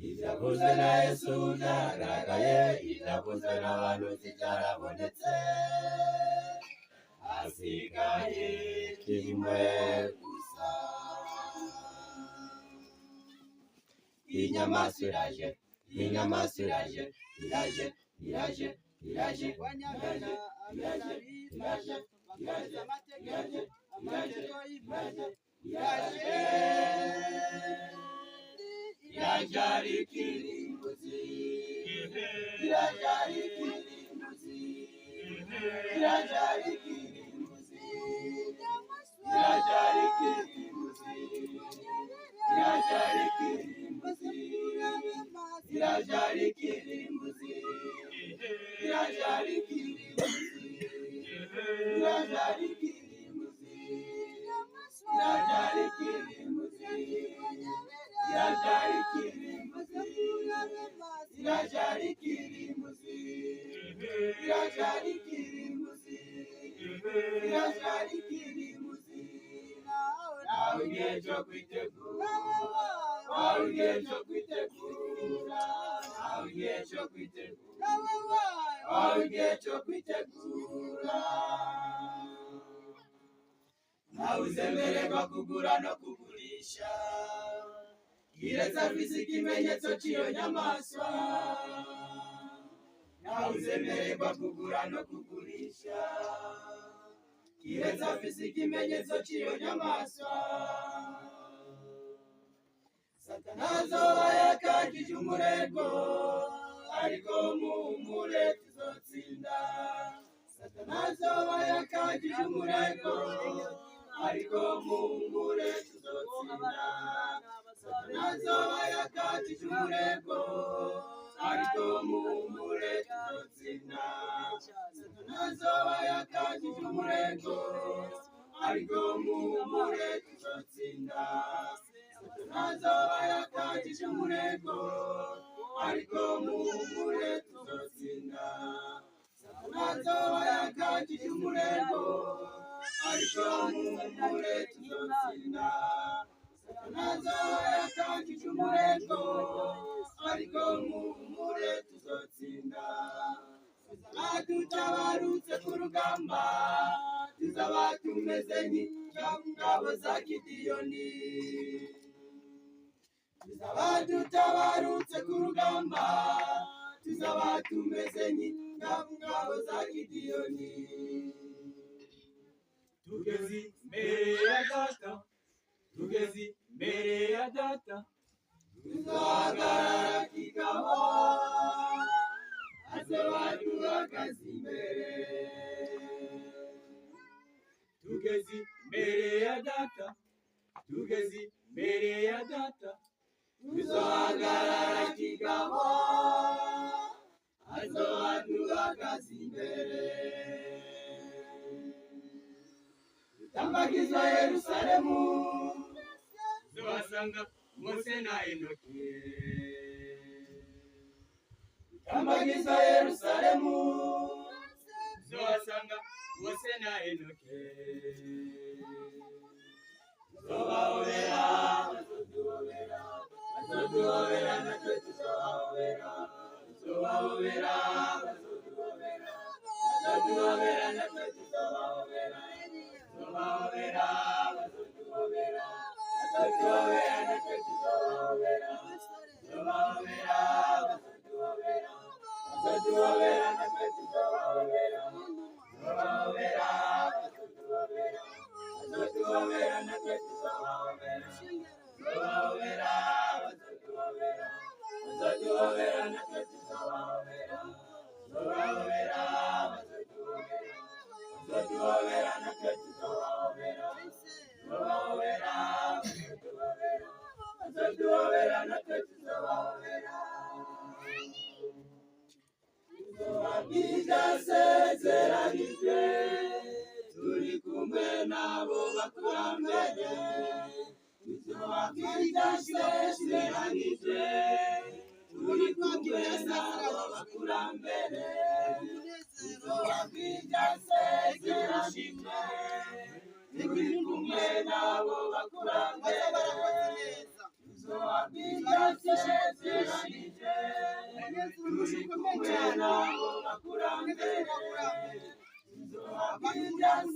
ibyavuzwe na Yesu byaragaragaye, ibyavuzwe n'abahanuzi byarabonetse, hasigaye kimwe gusa. Inyamaswa iraje, inyamaswa iraje, iraje, iraje, iraje, iraje, iraje, iraje, iraje, iraje, iraje, iraje ari kirimbuzi, iraje ari kirimbuzi, iraje ari kirimbuzi, iraje ari kirimbuzi, iraje ari kirimbuzi, iraje ari kirimbuzi, iraje ari kirimbuzi, iraje ari kirimbuzi, iraje ari kirimbuzi, iraje ari kirimbuzi, iraje ari kirimbuzi, iraje ari kirimbuzi, iraje ari kirimbuzi. Nawe igihe cyo kwitegura, nawe igihe cyo kwitegura, nawe igihe cyo kwitegura, nawe igihe cyo kwitegura. Nawe uzemererwa kugura no kugurisha, kiretse afise ikimenyetso cy'iyo nyamaswa. Nawe uzemererwa kugura no kugurisha, kiretse afise ikimenyetso cy'iyo nyamaswa. Satani azoba yakajije umurego, ariko muhumure tuzotsinda. Satani azoba yakajije umurego, ariko muhumure tuzotsinda. Satani azoba yakajije umurego, ariko muhumure tuzotsinda. Satani azoba yakajije umurego, ariko muhumure tuzotsinda. Satani azoba yakajije umurego, ariko muhumure tuzotsinda. Satani azoba yakajije umurego, ariko muhumure tuzotsinda. Satani azoba yakajije umurego, ariko muhumure tuzotsinda. Tuzaba tutabarutse ku rugamba, tuzaba tumeze nk'ingabo za Gideyoni. Tuzaba tutabarutse ku rugamba, tuzaba tumeze nk'ingabo za Gideyoni. Tugeze imbere ya Data, tugeze imbere ya Data, tuzahagarara kigabo, azoba duhagaze imbere. Tugeze imbere ya Data, tugeze imbere ya Data, tuzahagarara kigabo, azoba duhagaze imbere. Tutambagiza Yerusalemu, tuzahasanga Mose na Enoki. Tutambagiza Yerusalemu, tuzahasanga Mose na Enoki. Tuzobahobera, bazoduhobera, bazoduhobera, natwe tuzobahobera. Tuzobahobera, bazoduhobera, bazoduhobera, natwe tuzobahobera. Tuzobahobera, bazoduhobera, bazoduhobera, natwe tuzobahobera. Tuzobahobera, bazoduhobera, bazoduhobera, natwe tuzobahobera. Tuzobahobera, bazoduhobera, bazoduhobera, natwe tuzobahobera. Tuzobahobera, bazoduhobera, bazoduhobera, natwe tuzobahobera. Tuzobahobera, bazoduhobera, bazoduhobera, natwe tuzobahobera. Tuzobahobera, bazoduhobera, bazoduhobera, natwe tuzobahobera. Tuzobabwira ibyasezeranijwe, turi kumwe nabo bakurambere. Tuzobabwira ibyasezeranijwe, turi kumwe nabo bakurambere. Tuzobabwira ibyasezeranijwe, turi kumwe nabo bakurambere. Tuzobabwira ibyasezeranijwe,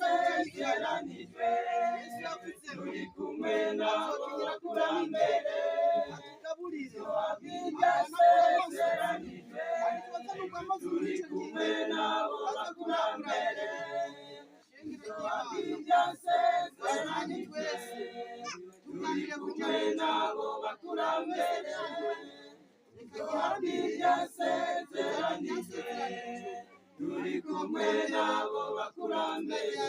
byasezeranijwe turi kumwe nabo bakurambere byasezeranijwe turi kumwe nabo bakurambere byasezeranijwe turi kumwe nabo bakurambere byasezeranijwe turi kumwe nabo bakurambere